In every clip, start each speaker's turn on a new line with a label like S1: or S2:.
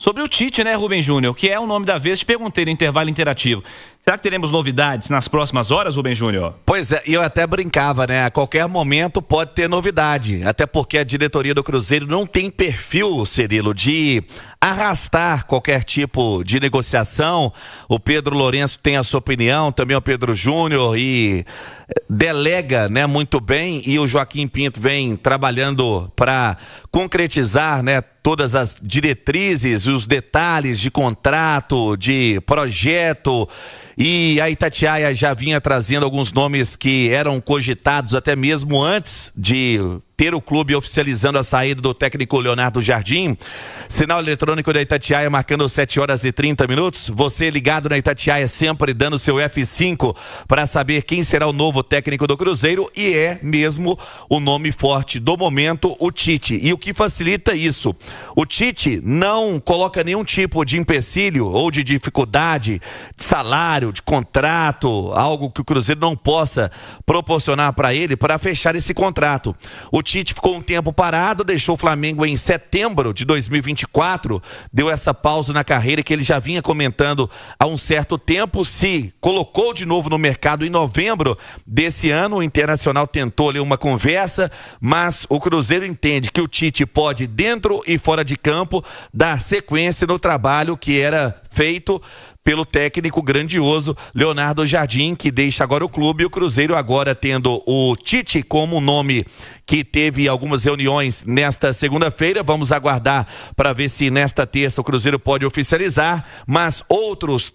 S1: sobre o Tite, né, Rubem Júnior, que é o nome da vez. Te perguntei no intervalo interativo. Será que teremos novidades nas próximas horas, Rubem Júnior?
S2: Pois é, e eu até brincava, né? A qualquer momento pode ter novidade. Até porque a diretoria do Cruzeiro não tem perfil, Cirilo, de arrastar qualquer tipo de negociação. O Pedro Lourenço tem a sua opinião, também o Pedro Júnior, e delega, né, muito bem. E o Joaquim Pinto vem trabalhando para concretizar, né, todas as diretrizes, os detalhes de contrato, de projeto. E a Itatiaia já vinha trazendo alguns nomes que eram cogitados até mesmo antes de ter o clube oficializando a saída do técnico Leonardo Jardim. Sinal eletrônico da Itatiaia marcando 7 horas e 30 minutos. Você ligado na Itatiaia sempre dando seu F5 para saber quem será o novo técnico do Cruzeiro, e é mesmo o nome forte do momento, o Tite. E o que facilita isso? O Tite não coloca nenhum tipo de empecilho ou de dificuldade de salário, de contrato, algo que o Cruzeiro não possa proporcionar para ele para fechar esse contrato. O Tite ficou um tempo parado, deixou o Flamengo em setembro de 2024, deu essa pausa na carreira que ele já vinha comentando há um certo tempo, se colocou de novo no mercado em novembro desse ano. O Internacional tentou ali uma conversa, mas o Cruzeiro entende que o Tite pode, dentro e fora de campo, dar sequência no trabalho que era feito pelo técnico grandioso Leonardo Jardim, que deixa agora o clube. E o Cruzeiro agora tendo o Tite como nome que teve algumas reuniões nesta segunda-feira. Vamos aguardar para ver se nesta terça o Cruzeiro pode oficializar, mas outras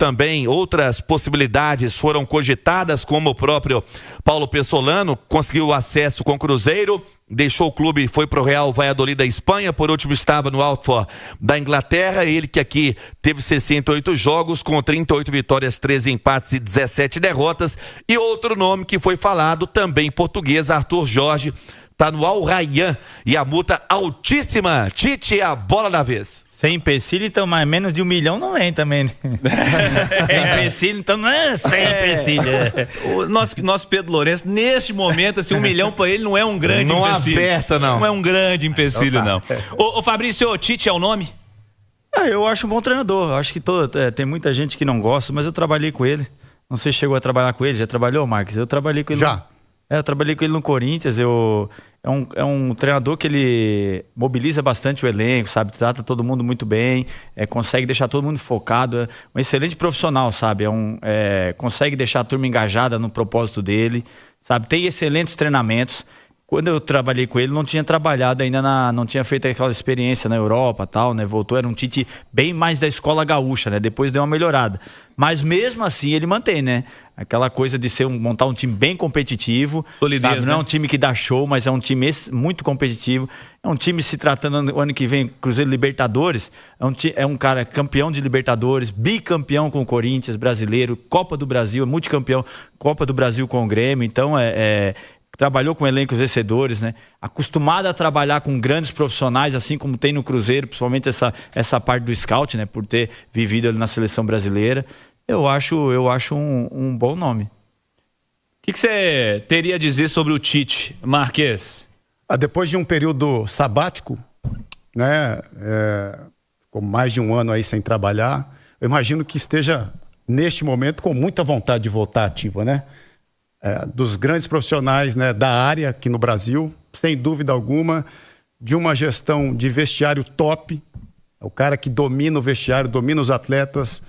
S2: possibilidades foram cogitadas, como o próprio Paulo Pessolano conseguiu acesso com o Cruzeiro, deixou o clube e foi para o Real Valladolid da Espanha, por último estava no Watford da Inglaterra. Ele que aqui teve 68 jogos com 38 vitórias, 13 empates e 17 derrotas. E outro nome que foi falado, também português, Arthur Jorge, está no Al Rayyan e a multa altíssima. Tite é a bola da vez.
S3: Sem empecilho, então, mas menos de 1 milhão não vem também, né? Empecilho, então não é sem empecilho.
S1: O nosso Pedro Lourenço, neste momento, assim, 1 milhão para ele não é um grande empecilho.
S2: Não aperta, não.
S1: Não é um grande empecilho, não. Ô Fabrício, o Tite é o nome?
S3: Eu acho um bom treinador. Eu acho que tem muita gente que não gosta, mas eu trabalhei com ele. Não sei se chegou a trabalhar com ele. Já trabalhou, Marques? Eu trabalhei com ele.
S4: Já.
S3: Eu trabalhei com ele no Corinthians. É um treinador que ele mobiliza bastante o elenco, sabe? Trata todo mundo muito bem, consegue deixar todo mundo focado. É um excelente profissional, sabe? Consegue deixar a turma engajada no propósito dele, sabe? Tem excelentes treinamentos. Quando eu trabalhei com ele, não tinha trabalhado ainda, não tinha feito aquela experiência na Europa e tal, né? Voltou, era um Tite bem mais da escola gaúcha, né? Depois deu uma melhorada. Mas mesmo assim ele mantém, né? Aquela coisa de montar um time bem competitivo.
S1: Solidez,
S3: sabe?
S1: né?
S3: Não é um time que dá show, mas é um time muito competitivo. É um time, se tratando o ano que vem, Cruzeiro Libertadores, é um cara campeão de Libertadores, bicampeão com o Corinthians, brasileiro, Copa do Brasil, multicampeão, Copa do Brasil com o Grêmio. Então trabalhou com elencos vencedores, né? Acostumado a trabalhar com grandes profissionais, assim como tem no Cruzeiro, principalmente essa parte do scout, né? Por ter vivido ali na seleção brasileira. Eu acho um bom nome.
S1: O que você teria a dizer sobre o Tite, Marques?
S4: Depois de um período sabático, né? Ficou mais de um ano aí sem trabalhar. Eu imagino que esteja, neste momento, com muita vontade de voltar ativa, né? Dos grandes profissionais, né, da área aqui no Brasil, sem dúvida alguma, de uma gestão de vestiário top. É o cara que domina o vestiário, domina os atletas,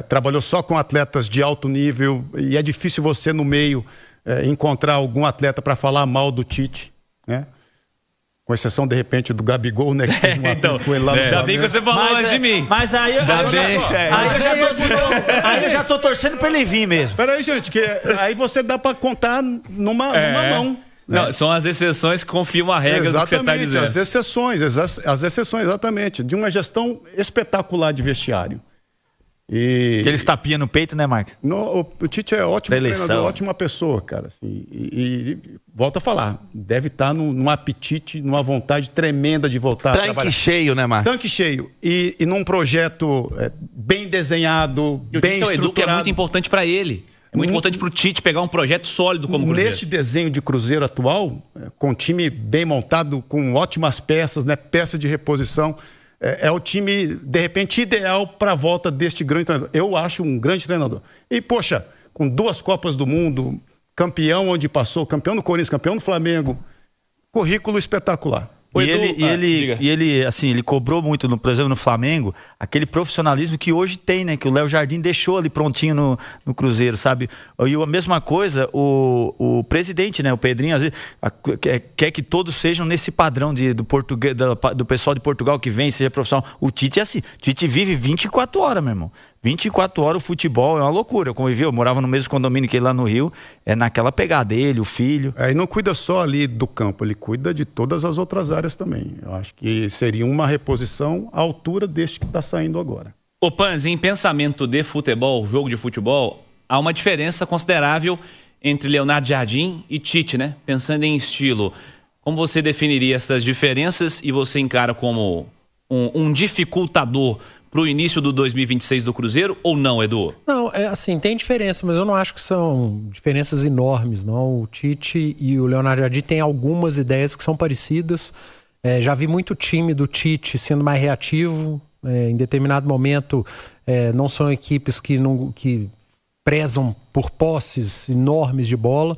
S4: trabalhou só com atletas de alto nível, e é difícil você no meio encontrar algum atleta para falar mal do Tite, né? Com exceção, de repente, do Gabigol, né? Que
S1: então, com ele lá no ainda bem que você falou antes de mim.
S3: Mas aí eu já tô torcendo pra ele vir mesmo.
S4: Peraí, gente, que aí você dá pra contar numa mão.
S1: Não,
S4: né?
S1: São as exceções que confirmam a regra do que você está dizendo.
S4: As exceções, exatamente. De uma gestão espetacular de vestiário.
S3: Aqueles tapinha no peito, né, Marcos?
S4: O Tite é ótimo treinador, ótima pessoa, cara. Assim, e volta a falar, deve estar num apetite, numa vontade tremenda de voltar a trabalhar.
S2: Tanque cheio, né, Marcos?
S4: Tanque cheio. E num projeto bem desenhado,
S1: e
S4: bem estruturado.
S1: Edu, que é muito importante para ele. É muito importante para o Tite pegar um projeto sólido como o Cruzeiro.
S4: Neste desenho de Cruzeiro atual, com um time bem montado, com ótimas peças, né, peça de reposição, é o time, de repente, ideal para a volta deste grande treinador. Eu acho um grande treinador. E, poxa, com 2 Copas do Mundo, campeão onde passou, campeão do Corinthians, campeão do Flamengo, currículo espetacular.
S3: E ele, assim, ele cobrou muito, por exemplo, no Flamengo, aquele profissionalismo que hoje tem, né? Que o Léo Jardim deixou ali prontinho no Cruzeiro, sabe? E a mesma coisa, o presidente, né? O Pedrinho, às vezes, quer que todos sejam nesse padrão do pessoal de Portugal que vem, seja profissional. O Tite é assim, o Tite vive 24 horas, meu irmão. 24 horas o futebol é uma loucura. Eu convivi, eu morava no mesmo condomínio que ele lá no Rio, é naquela pegada, ele, o filho.
S4: E não cuida só ali do campo, ele cuida de todas as outras áreas também. Eu acho que seria uma reposição à altura deste que está saindo agora.
S1: Ô Panzi, em pensamento de futebol, jogo de futebol, há uma diferença considerável entre Leonardo Jardim e Tite, né? Pensando em estilo, como você definiria essas diferenças e você encara como um dificultador para o início do 2026 do Cruzeiro ou não, Edu?
S5: Não, assim, tem diferença, mas eu não acho que são diferenças enormes, não. O Tite e o Leonardo Jardim têm algumas ideias que são parecidas. Já vi muito time do Tite sendo mais reativo. Em determinado momento, não são equipes que prezam por posses enormes de bola,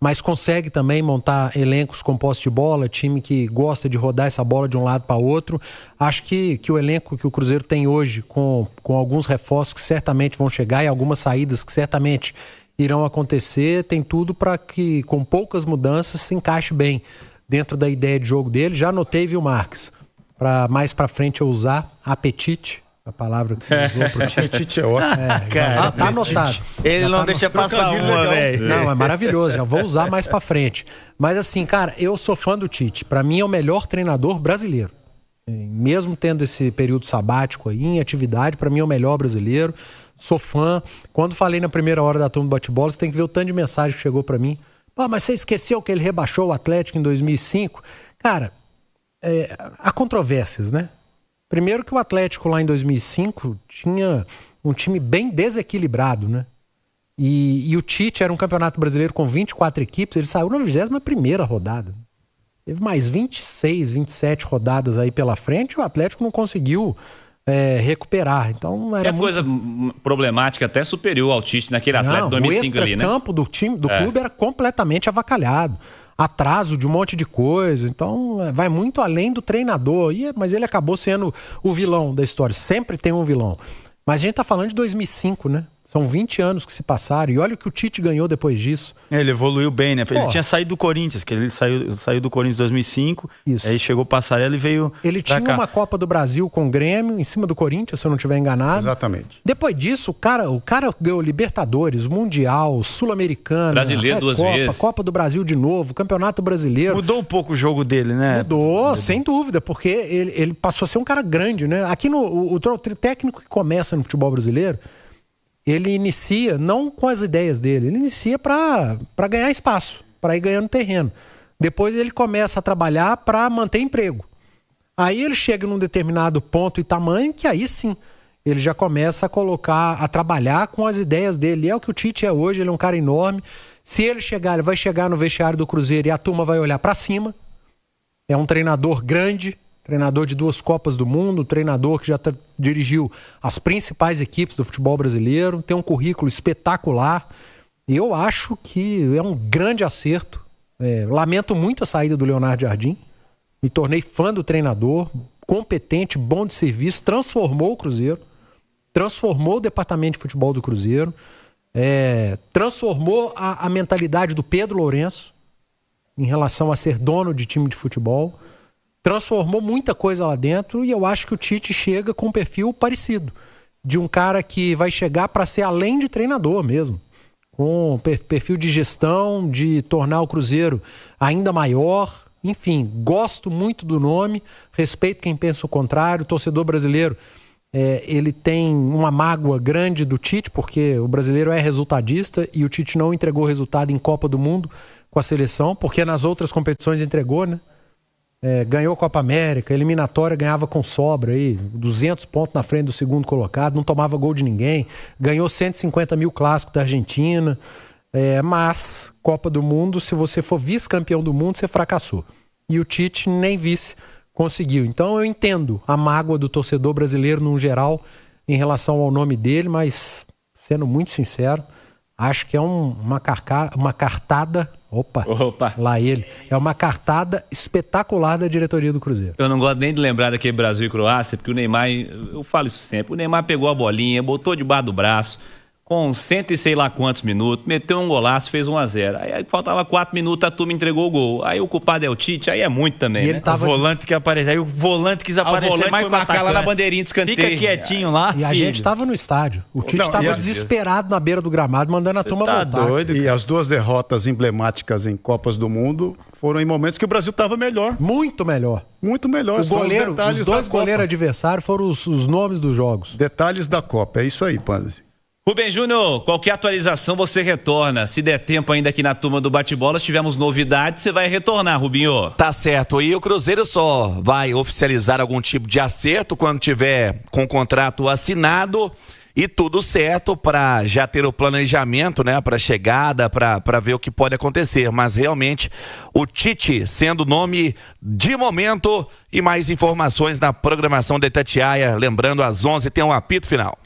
S5: mas consegue também montar elencos com posse de bola, time que gosta de rodar essa bola de um lado para outro. Acho que o elenco que o Cruzeiro tem hoje, com alguns reforços que certamente vão chegar e algumas saídas que certamente irão acontecer, tem tudo para que, com poucas mudanças, se encaixe bem dentro da ideia de jogo dele. Já anotei, viu, Marques? Para mais para frente eu usar apetite. A palavra que você usou pro Tite.
S4: Apetite é ótimo.
S5: Cara, tá anotado.
S3: Ele não deixa passar uma, velho.
S5: Não, é maravilhoso. Já vou usar mais pra frente. Mas assim, cara, eu sou fã do Tite. Pra mim é o melhor treinador brasileiro. Mesmo tendo esse período sabático aí, em atividade, pra mim é o melhor brasileiro. Sou fã. Quando falei na primeira hora da turma do bate-bola, você tem que ver o tanto de mensagem que chegou pra mim. Mas você esqueceu que ele rebaixou o Atlético em 2005? Cara, há controvérsias, né? Primeiro que o Atlético lá em 2005 tinha um time bem desequilibrado, né? E o Tite era um campeonato brasileiro com 24 equipes, ele saiu na 21ª rodada. Teve mais 26, 27 rodadas aí pela frente e o Atlético não conseguiu recuperar. Então era
S1: coisa problemática até superior ao Tite naquele Atlético 2005 ali, né?
S5: O campo do time, do clube era completamente avacalhado. Atraso de um monte de coisa, então vai muito além do treinador, mas ele acabou sendo o vilão da história, sempre tem um vilão. Mas a gente tá falando de 2005, né? São 20 anos que se passaram e olha o que o Tite ganhou depois disso.
S3: Ele evoluiu bem, né? Ele tinha saído do Corinthians, que ele saiu do Corinthians em 2005,
S5: isso.
S3: Aí chegou o Passarella e veio
S5: Ele tinha uma Copa do Brasil com o Grêmio, em cima do Corinthians, se eu não estiver enganado.
S4: Exatamente.
S5: Depois disso, o cara ganhou Libertadores, Mundial, Sul-Americana,
S1: Brasileiro duas vezes.
S5: Copa do Brasil de novo, Campeonato Brasileiro.
S3: Mudou um pouco o jogo dele, né?
S5: Mudou, sem dúvida, porque ele passou a ser um cara grande, né? Aqui o técnico que começa no futebol brasileiro, ele inicia não com as ideias dele, ele inicia para ganhar espaço, para ir ganhando terreno. Depois ele começa a trabalhar para manter emprego. Aí ele chega num determinado ponto e tamanho que aí sim, ele já começa a trabalhar com as ideias dele. E é o que o Tite é hoje, ele é um cara enorme. Se ele vai chegar no vestiário do Cruzeiro e a turma vai olhar para cima. É um treinador grande, treinador de 2 Copas do Mundo, treinador que já dirigiu as principais equipes do futebol brasileiro, tem um currículo espetacular. E eu acho que é um grande acerto. Lamento muito a saída do Leonardo Jardim. Me tornei fã do treinador, competente, bom de serviço, transformou o Cruzeiro, transformou o departamento de futebol do Cruzeiro, transformou a mentalidade do Pedro Lourenço em relação a ser dono de time de futebol. Transformou muita coisa lá dentro e eu acho que o Tite chega com um perfil parecido. De um cara que vai chegar para ser além de treinador mesmo. Com perfil de gestão, de tornar o Cruzeiro ainda maior. Enfim, gosto muito do nome, respeito quem pensa o contrário. O torcedor brasileiro, ele tem uma mágoa grande do Tite, porque o brasileiro é resultadista e o Tite não entregou resultado em Copa do Mundo com a seleção, porque nas outras competições entregou, né? Ganhou a Copa América, eliminatória ganhava com sobra aí, 200 pontos na frente do segundo colocado, não tomava gol de ninguém, ganhou 150 mil clássicos da Argentina, mas Copa do Mundo, se você for vice-campeão do mundo, você fracassou. E o Tite nem vice conseguiu. Então eu entendo a mágoa do torcedor brasileiro no geral em relação ao nome dele, mas sendo muito sincero, acho que é uma cartada. Opa, lá ele. É uma cartada espetacular da diretoria do Cruzeiro.
S1: Eu não gosto nem de lembrar daquele Brasil e Croácia, porque o Neymar, eu falo isso sempre, o Neymar pegou a bolinha, botou debaixo do braço, com cento e sei lá quantos minutos, meteu um golaço, fez 1-0. Aí faltava 4 minutos, a turma entregou o gol. Aí o culpado é o Tite, aí é muito também,
S3: e ele tava o volante que apareceu. Aí o volante quis aparecer,
S1: volante
S3: mais
S1: foi
S3: com
S1: marcar lá na bandeirinha de escanteio.
S3: Fica quietinho lá,
S5: E a gente tava no estádio. O Tite tava desesperado na beira do gramado, mandando a turma voltar.
S3: Doido,
S4: e as 2 derrotas emblemáticas em Copas do Mundo foram em momentos que o Brasil estava melhor.
S5: Muito melhor.
S4: Muito melhor.
S5: O goleiro,
S4: os detalhes
S5: os dois
S4: da Copa.
S5: goleiros adversários foram os nomes dos jogos.
S4: Detalhes da Copa, é isso aí, Panzi.
S1: Rubem Júnior, qualquer atualização você retorna. Se der tempo ainda aqui na turma do bate-bola, se tivermos novidades, você vai retornar, Rubinho.
S2: Tá certo. E o Cruzeiro só vai oficializar algum tipo de acerto quando tiver com o contrato assinado e tudo certo para já ter o planejamento, né, para chegada, para ver o que pode acontecer. Mas realmente o Tite sendo nome de momento, e mais informações na programação da Itatiaia. Lembrando, às 11 tem um apito final.